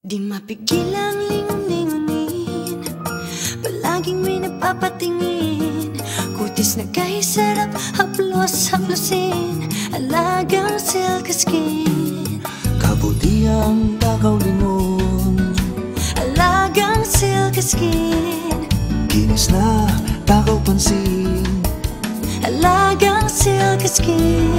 Di mapigilang lingon-lingonin, palaging may napapatingin. Kutis na kay sarap, haplos-haplosin, alagang silk skin. Kabutiang takaw lingon, alagang silk skin. Kinis na takaw pansin, alagang silk skin.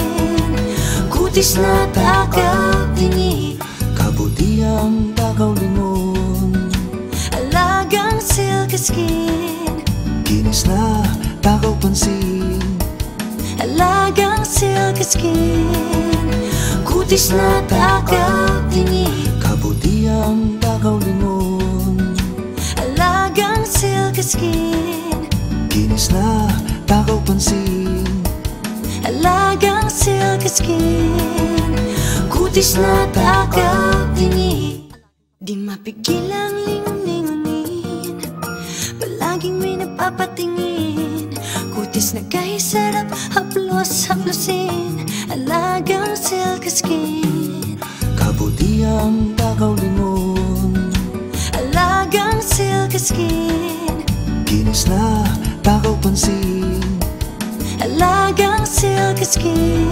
Kutis na takaw tingi, kabutiang takaw lingon, alagang silk skin. Kinis na takaw pansin, alagang silk skin. Kutis na takaw tingi, kabutiang takaw lingon, alagang silk skin. Kinis na takaw pansin, alagang silk skin. Kutis na takaw tingi. Di mapigilang lingon-lingonin, palaging may napapatingin. Kutis na kay sarap, haplos-haplosin, alagang silk skin. kabutiang takaw lingon, alagang silk skin. Kinis na takaw pansin, alagang silk skin.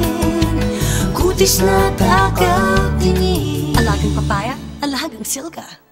Kutis na takaw tingi. Alagang papaya, alagang silka.